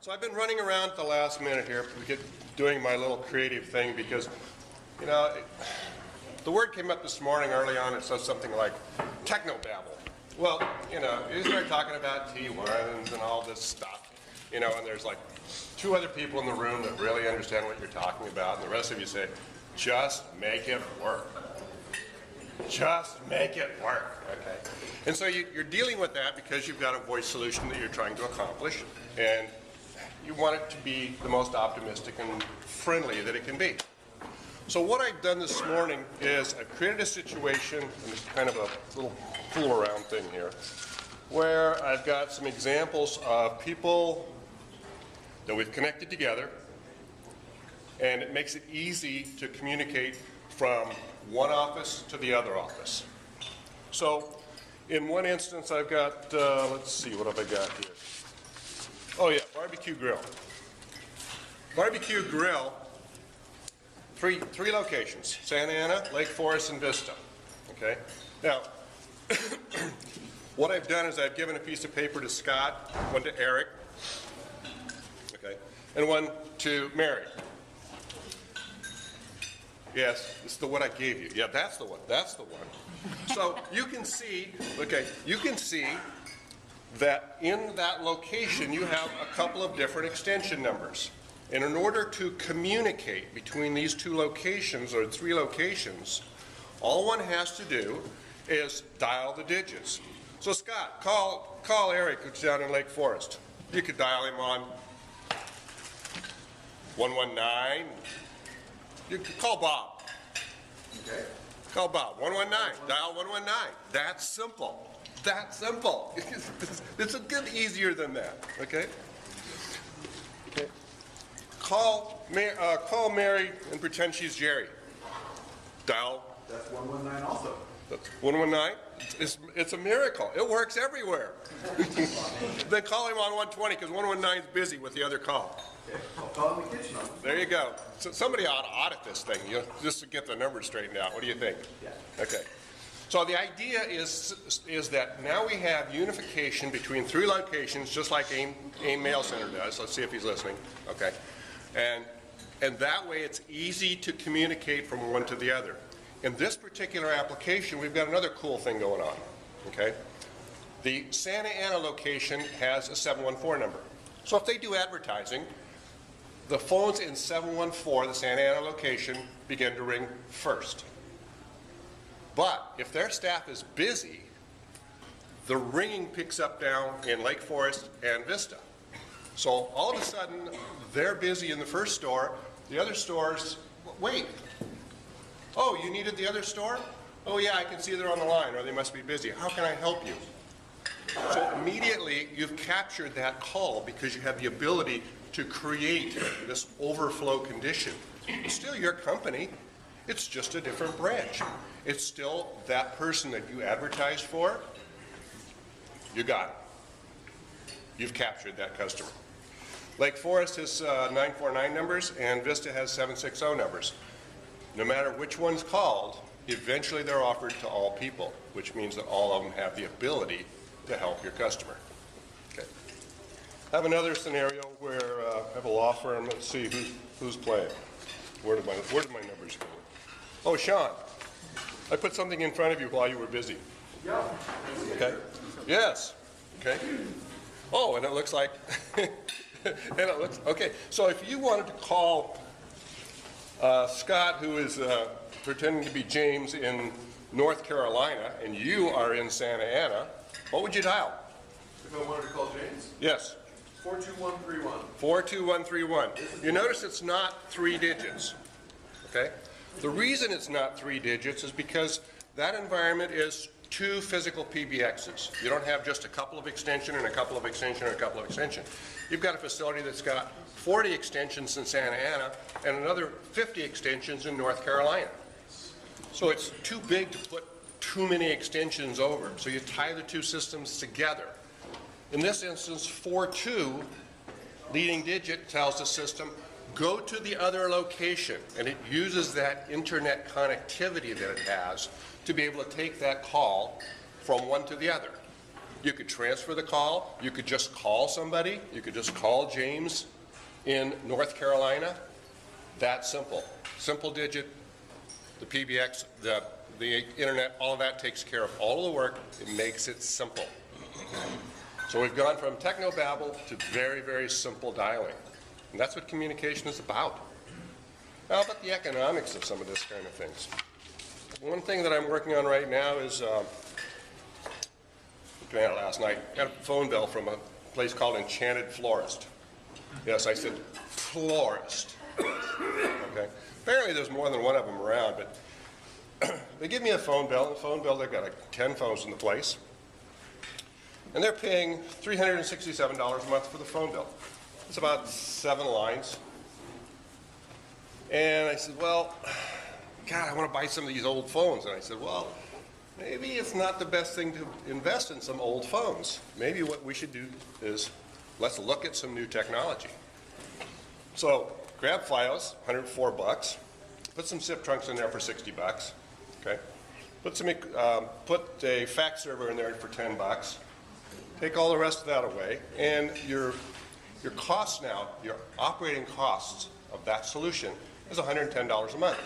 So I've been running around the last minute here, doing my little creative thing because, you know, the word came up this morning early on. It says something like technobabble. Well, you know, you start talking about T1s and all this stuff, you know, and there's like 2 other people in the room that really understand what you're talking about, and the rest of you say, just make it work. Just make it work, okay? And so you're dealing with that because you've got a voice solution that you're trying to accomplish, and you want it to be the most optimistic and friendly that it can be. So what I've done this morning is I've created a situation, and it's kind of a little fool around thing here, where I've got some examples of people that we've connected together, and it makes it easy to communicate from one office to the other office. So in one instance I've got, let's see, what have I got here? Oh yeah, barbecue grill. Barbecue grill, three locations, Santa Ana, Lake Forest, and Vista. Okay? Now, what I've done is I've given a piece of paper to Scott, one to Eric, okay, and one to Mary. Yes, it's the one I gave you. Yeah, that's the one. That's the one. So you can see, okay, you can see that in that location you have a couple of different extension numbers. And in order to communicate between these 2 locations or 3 locations, all one has to do is dial the digits. So Scott, call Eric, who's down in Lake Forest. You could dial him on 119. You could call Bob. Okay. Call Bob, 119, dial 119. That's simple. That's simple. It's a bit easier than that, okay? Okay. Call Mary and pretend she's Jerry. Dial. That's 119 also. That's 119. It's a miracle. It works everywhere. Then call him on 120 because 119 is busy with the other call. Okay. I'll call in the kitchen. There you go. So somebody ought to audit this thing, you know, just to get the numbers straightened out. What do you think? Yeah. Okay. So the idea is that now we have unification between 3 locations, just like AIM Mail Center does. Let's see if he's listening. Okay. And that way it's easy to communicate from one to the other. In this particular application, we've got another cool thing going on. Okay. The Santa Ana location has a 714 number. So if they do advertising, the phones in 714, the Santa Ana location, begin to ring first. But if their staff is busy, the ringing picks up down in Lake Forest and Vista. So all of a sudden, they're busy in the first store, the other stores, wait. Oh, you needed the other store? Oh yeah, I can see they're on the line, or they must be busy. How can I help you? So immediately, you've captured that call because you have the ability to create this overflow condition. It's still your company. It's just a different branch. It's still that person that you advertised for. You got it. You've captured that customer. Lake Forest has 949 numbers and Vista has 760 numbers. No matter which one's called, eventually they're offered to all people, which means that all of them have the ability to help your customer. Okay. I have another scenario where I have a law firm. Let's see who's playing. Where did my numbers go? Oh, Sean, I put something in front of you while you were busy. Yeah. Okay. Yes. Okay. Oh, and it looks like, okay. So if you wanted to call Scott, who is pretending to be James in North Carolina, and you are in Santa Ana, what would you dial? If I wanted to call James? Yes. 42131. 42131. You notice it's not 3 digits. Okay? The reason it's not 3 digits is because that environment is 2 physical PBXs. You don't have just a couple of extension and a couple of extension and a couple of extension. You've got a facility that's got 40 extensions in Santa Ana and another 50 extensions in North Carolina. So it's too big to put too many extensions over. So you tie the 2 systems together. In this instance, 42 leading digit tells the system, go to the other location, and it uses that internet connectivity that it has to be able to take that call from one to the other. You could transfer the call. You could just call somebody. You could just call James in North Carolina. That simple. Simple digit, the PBX, the internet, all of that takes care of all of the work. It makes it simple. So we've gone from technobabble to very, very simple dialing. And that's what communication is about. Now about the economics of some of this kind of things. One thing that I'm working on right now is, last night, got a phone bill from a place called Enchanted Florist. Yes, I said florist. Okay. Apparently there's more than one of them around, but they give me a phone bill. And the phone bill, they've got like 10 phones in the place. And they're paying $367 a month for the phone bill. It's about 7 lines. And I said, well, God, I want to buy some of these old phones. And I said, well, maybe it's not the best thing to invest in some old phones. Maybe what we should do is let's look at some new technology. So grab Fios, 104 bucks. Put some SIP trunks in there for 60 bucks. Okay. Put a fax server in there for 10 bucks. Take all the rest of that away, and your costs now, your operating costs of that solution is $110 a month.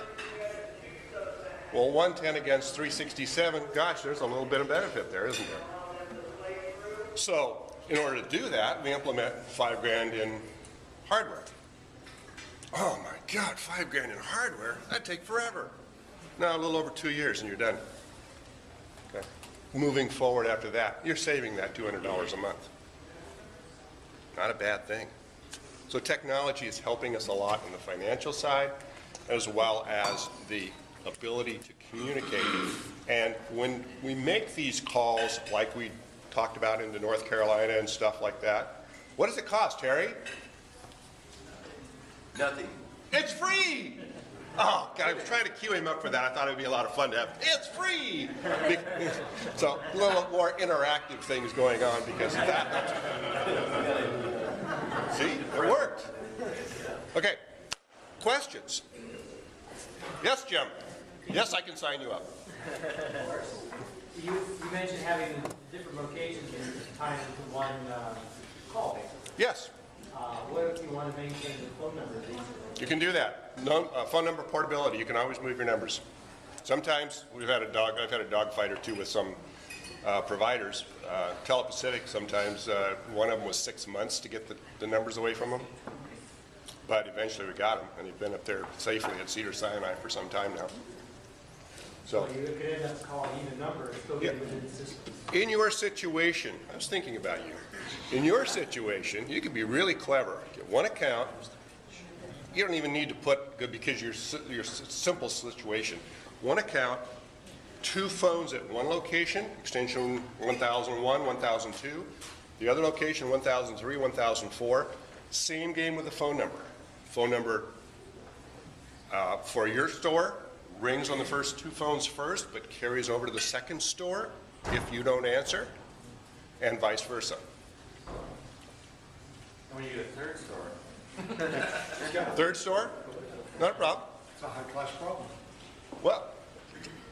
Well, 110 against 367, gosh, there's a little bit of benefit there, isn't there? So, in order to do that, we implement $5,000 in hardware. Oh my God, $5,000 in hardware? That'd take forever. Now, a little over 2 years and you're done. Okay. Moving forward after that, you're saving that $200 a month. Not a bad thing. So technology is helping us a lot on the financial side, as well as the ability to communicate. And when we make these calls, like we talked about into North Carolina and stuff like that, what does it cost, Terry? Nothing. It's free! Oh, God, I was trying to cue him up for that. I thought it would be a lot of fun to have. It's free! So a little more interactive things going on because of that. See, it worked. Okay, questions? Yes, Jim. Yes, I can sign you up. You mentioned having different locations and tying into one call, basically. Yes. What if you want to maintain the phone number? You can do that. Phone number portability. You can always move your numbers. Sometimes I've had a dog fight or two with some providers. Telepacific, sometimes one of them was 6 months to get the numbers away from them. But eventually we got him, and he'd been up there safely at Cedar Sinai for some time now. So you could end up calling in a number and still get within the system. In your situation, I was thinking about you. In your situation, you could be really clever. Get one account. You don't even need to put, because your simple situation, one account, 2 phones at one location, extension 1001, 1002. The other location, 1003, 1004. Same game with the phone number. Phone number for your store rings on the first 2 phones first, but carries over to the second store if you don't answer, and vice versa. When you get a third store. Third store? Not a problem. It's a high-class problem. Well,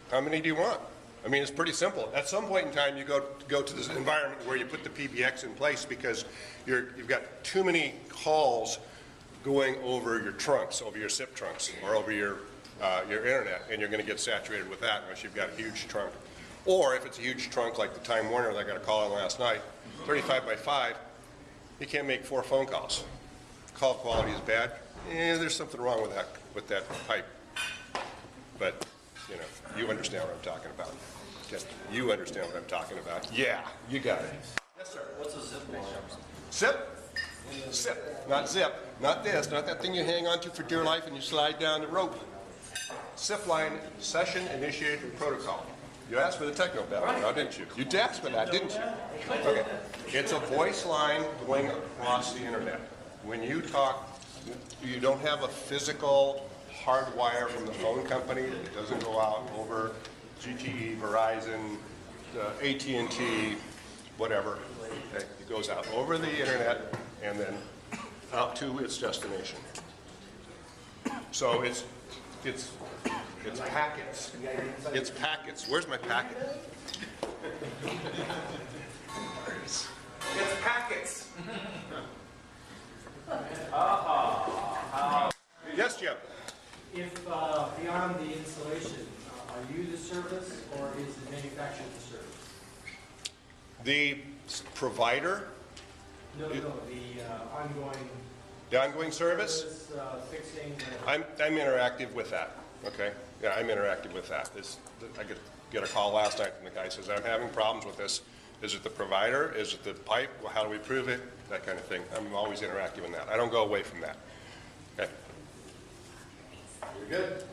how many do you want? I mean, it's pretty simple. At some point in time, you go to this environment where you put the PBX in place because you've got too many calls going over your trunks, over your SIP trunks, or over your internet, and you're going to get saturated with that unless you've got a huge trunk. Or if it's a huge trunk like the Time Warner that I got a call on last night, 35 by 5, you can't make 4 phone calls. Call quality is bad. There's something wrong with that pipe. But you understand what I'm talking about. Okay. You understand what I'm talking about. Yeah, you got it. Yes, sir. What's a zip line? SIP? SIP, not zip. Not this, not that thing you hang on to for dear life and you slide down the rope. SIP line, Session Initiated Protocol. You asked for the technobabble now, didn't you? You asked for that, didn't you? Okay. It's a voice line going across the internet. When you talk, you don't have a physical hardwire from the phone company. It doesn't go out over GTE, Verizon, AT&T, whatever. Okay. It goes out over the internet and then out to its destination. So it's packets. It's packets. Where's my packet? It's packets. Yes, Jim? If beyond the installation, are you the service or is the manufacturer the service? The provider, No, the ongoing the ongoing service, fixing. I'm interactive with that, okay? Yeah, I'm interactive with that. I get a call last night from the guy who says, I'm having problems with this. Is it the provider? Is it the pipe? Well, how do we prove it? That kind of thing. I'm always interactive in that. I don't go away from that. Okay. You're good.